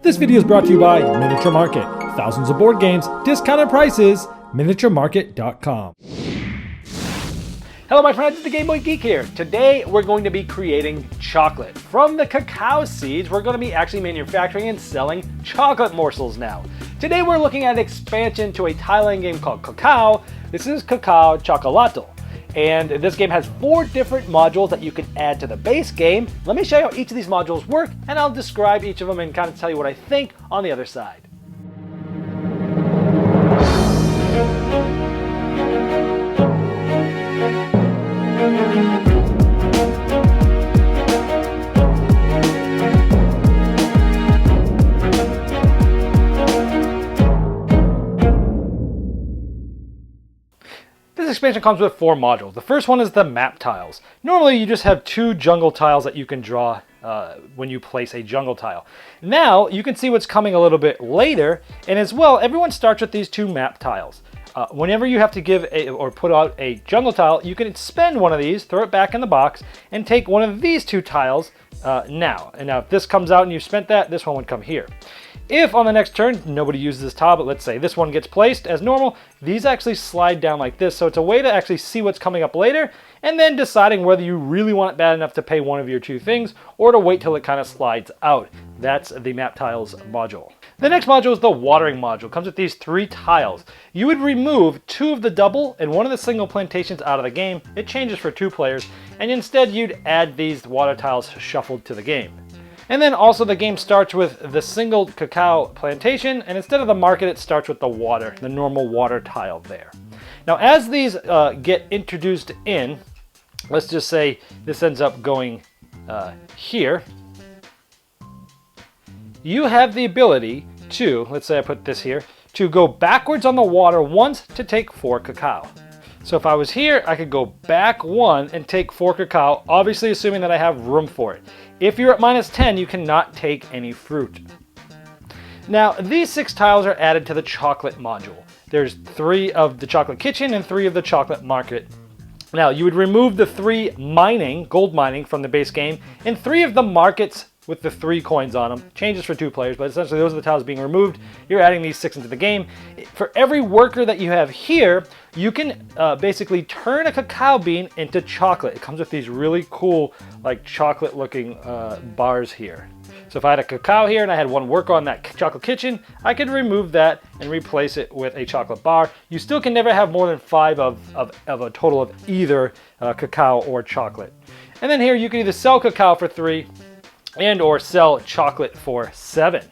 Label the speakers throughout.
Speaker 1: This video is brought to you by Miniature Market. Thousands of board games, discounted prices, miniaturemarket.com.
Speaker 2: Hello my friends, it's the Game Boy Geek here. Today we're going to be creating chocolate. From the cacao seeds, we're going to be actually manufacturing and selling chocolate morsels now. Today we're looking at an expansion to a tile-laying game called Cacao. This is Cacao Chocolatl. And this game has 4 different modules that you can add to the base game. Let me show you how each of these modules work, and I'll describe each of them and kind of tell you what I think on the other side. This expansion comes with 4 modules. The first one is the map tiles. Normally you just have 2 jungle tiles that you can draw when you place a jungle tile. Now you can see what's coming a little bit later, and as well everyone starts with these 2 map tiles. Whenever you have to give or put out a jungle tile, you can spend one of these, throw it back in the box, and take one of these 2 tiles now. And now if this comes out and you've spent that, this one would come here. If on the next turn nobody uses this tile, but let's say this one gets placed as normal, these actually slide down like this. So it's a way to actually see what's coming up later, and then deciding whether you really want it bad enough to pay one of your 2 things, or to wait till it kind of slides out. That's the map tiles module. The next module is the watering module. It comes with these 3 tiles. You would remove 2 of the double and 1 of the single plantations out of the game. It changes for 2 players, and instead you'd add these water tiles shuffled to the game. And then also the game starts with the single cacao plantation, and instead of the market, it starts with the water, the normal water tile there. Now as these get introduced in, let's just say this ends up going here, you have the ability to, let's say I put this here, to go backwards on the water once to take 4 cacao. So if I was here, I could go back 1 and take 4 cacao, obviously assuming that I have room for it. If you're at -10, you cannot take any fruit. Now, these 6 tiles are added to the chocolate module. There's 3 of the chocolate kitchen and 3 of the chocolate market. Now, you would remove the 3 mining, gold mining from the base game, and 3 of the markets with the 3 coins on them. Changes for 2 players, but essentially those are the tiles being removed. You're adding these 6 into the game. For every worker that you have here, you can basically turn a cacao bean into chocolate. It comes with these really cool, like chocolate looking bars here. So if I had a cacao here and I had 1 worker on that chocolate kitchen, I could remove that and replace it with a chocolate bar. You still can never have more than 5 of a total of either cacao or chocolate. And then here you can either sell cacao for 3 and or sell chocolate for 7.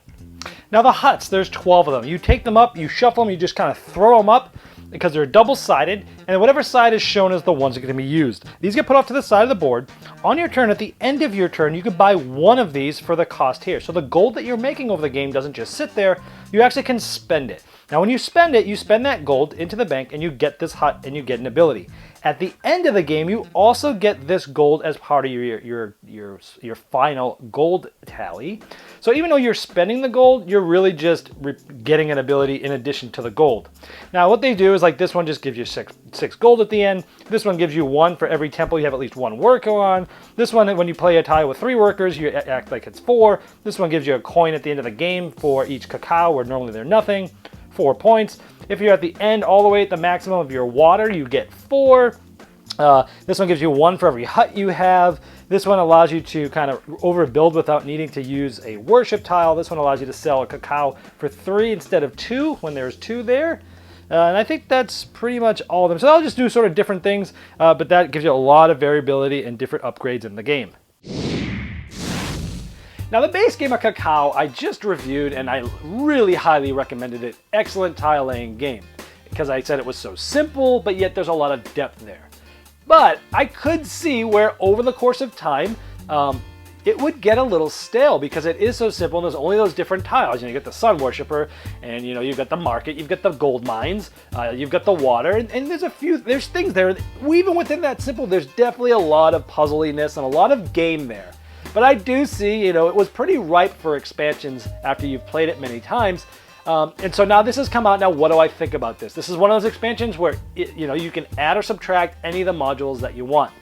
Speaker 2: Now the huts, there's 12 of them. You take them up, you shuffle them, you just kind of throw them up because they're double-sided, and whatever side is shown is the ones that are going to be used. These get put off to the side of the board. On your turn, at the end of your turn, you can buy 1 of these for the cost here. So the gold that you're making over the game doesn't just sit there, you actually can spend it. Now when you spend it, you spend that gold into the bank and you get this hut and you get an ability. At the end of the game, you also get this gold as part of your final gold tally. So even though you're spending the gold, you're really just getting an ability in addition to the gold. Now what they do is like this one just gives you 6 gold at the end. This one gives you 1 for every temple you have at least 1 worker on. This one, when you play a tile with 3 workers, you act like it's 4. This one gives you a coin at the end of the game for each cacao, where normally they're nothing. 4 points. If you're at the end all the way at the maximum of your water, you get 4. This one gives you 1 for every hut you have. This one allows you to kind of overbuild without needing to use a worship tile. This one allows you to sell a cacao for 3 instead of 2 when there's 2 there. And I think that's pretty much all of them. So I'll just do sort of different things, but that gives you a lot of variability and different upgrades in the game. Now the base game of Cacao I just reviewed, and I really highly recommended it. Excellent tile laying game, because I said it was so simple, but yet there's a lot of depth there. But I could see where over the course of time, it would get a little stale because it is so simple and there's only those different tiles. You get the sun worshiper, and you've got the market, you've got the gold mines, you've got the water, and there's things there. Even within that simple, there's definitely a lot of puzzliness and a lot of game there. But I do see, it was pretty ripe for expansions after you've played it many times. And so now this has come out. Now, what do I think about this? This is one of those expansions where, you can add or subtract any of the modules that you want.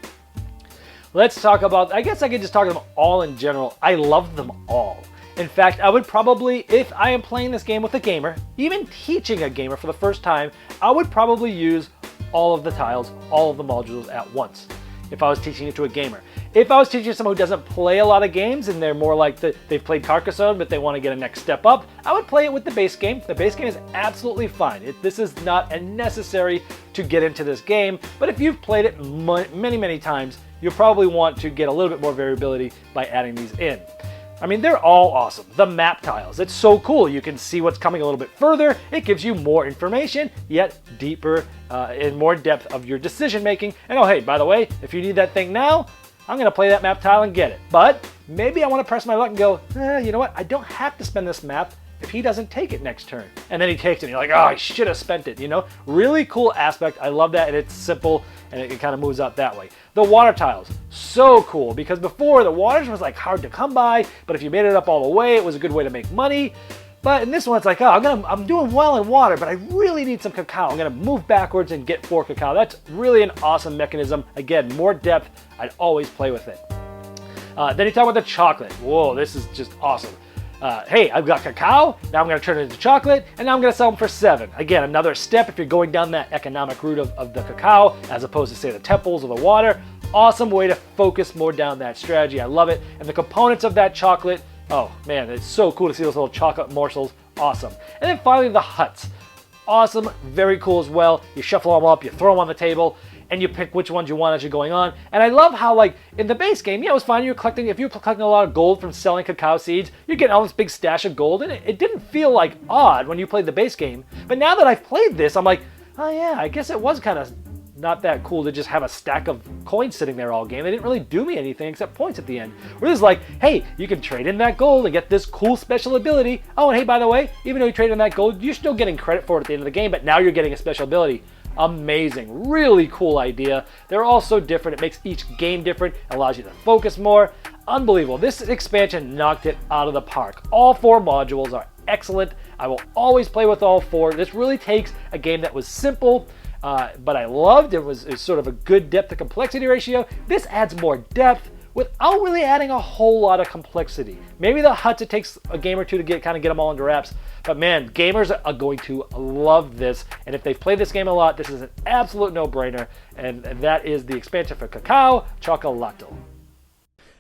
Speaker 2: Let's talk about, I guess I could just talk about them all in general. I love them all. In fact, I would probably, if I am playing this game with a gamer, even teaching a gamer for the first time, I would probably use all of the tiles, all of the modules at once if I was teaching it to a gamer. If I was teaching someone who doesn't play a lot of games and they're more like they've played Carcassonne but they want to get a next step up, I would play it with the base game. The base game is absolutely fine. This is not a necessary to get into this game, but if you've played it many times, you'll probably want to get a little bit more variability by adding these in. I mean, they're all awesome. The map tiles, it's so cool. You can see what's coming a little bit further. It gives you more information, yet deeper and more depth of your decision making. And oh, hey, by the way, if you need that thing now, I'm gonna play that map tile and get it. But maybe I wanna press my luck and go, you know what? I don't have to spend this map if he doesn't take it next turn. And then he takes it and you're like, oh, I should have spent it, you know? Really cool aspect. I love that, and it's simple and it kind of moves out that way. The water tiles, so cool, because before the waters was like hard to come by, but if you made it up all the way, it was a good way to make money. But in this one, it's like, oh, I'm doing well in water, but I really need some cacao. I'm gonna move backwards and get 4 cacao. That's really an awesome mechanism. Again, more depth, I'd always play with it. Then you talk about the chocolate. Whoa, this is just awesome. Hey, I've got cacao, now I'm gonna turn it into chocolate, and now I'm gonna sell them for 7. Again, another step if you're going down that economic route of the cacao, as opposed to say the temples or the water. Awesome way to focus more down that strategy. I love it. And the components of that chocolate, oh man, it's so cool to see those little chocolate morsels. Awesome. And then finally the huts. Awesome, very cool as well. You shuffle them up, you throw them on the table, and you pick which ones you want as you're going on. And I love how, like, in the base game, yeah, it was fine. If you're collecting a lot of gold from selling cacao seeds, you're getting all this big stash of gold, and it didn't feel like odd when you played the base game. But now that I've played this, I'm like, oh yeah, I guess it was kind of not that cool to just have a stack of coins sitting there all game. They didn't really do me anything except points at the end. Where it's like, hey, you can trade in that gold and get this cool special ability. Oh, and hey, by the way, even though you trade in that gold, you're still getting credit for it at the end of the game, but now you're getting a special ability. Amazing, really cool idea. They're all so different. It makes each game different, allows you to focus more. Unbelievable. This expansion knocked it out of the park. All 4 modules are excellent. I will always play with all 4. This really takes a game that was simple, but I loved. It's sort of a good depth to complexity ratio. This adds more depth without really adding a whole lot of complexity. Maybe the huts, it takes a game or two to get them all under wraps. But man, gamers are going to love this. And if they've played this game a lot, this is an absolute no-brainer. And that is the expansion for Cacao Chocolatl.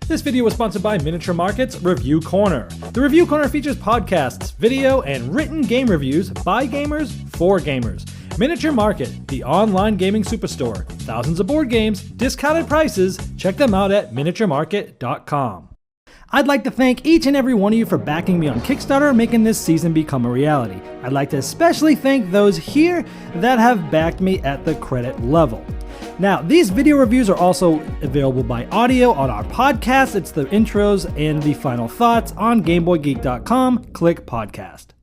Speaker 1: This video was sponsored by Miniature Market's Review Corner. The Review Corner features podcasts, video, and written game reviews by gamers for gamers. Miniature Market, the online gaming superstore. Thousands of board games, discounted prices. Check them out at miniaturemarket.com. I'd like to thank each and every one of you for backing me on Kickstarter and making this season become a reality. I'd like to especially thank those here that have backed me at the credit level. Now, these video reviews are also available by audio on our podcast. It's the intros and the final thoughts on GameBoyGeek.com. Click podcast.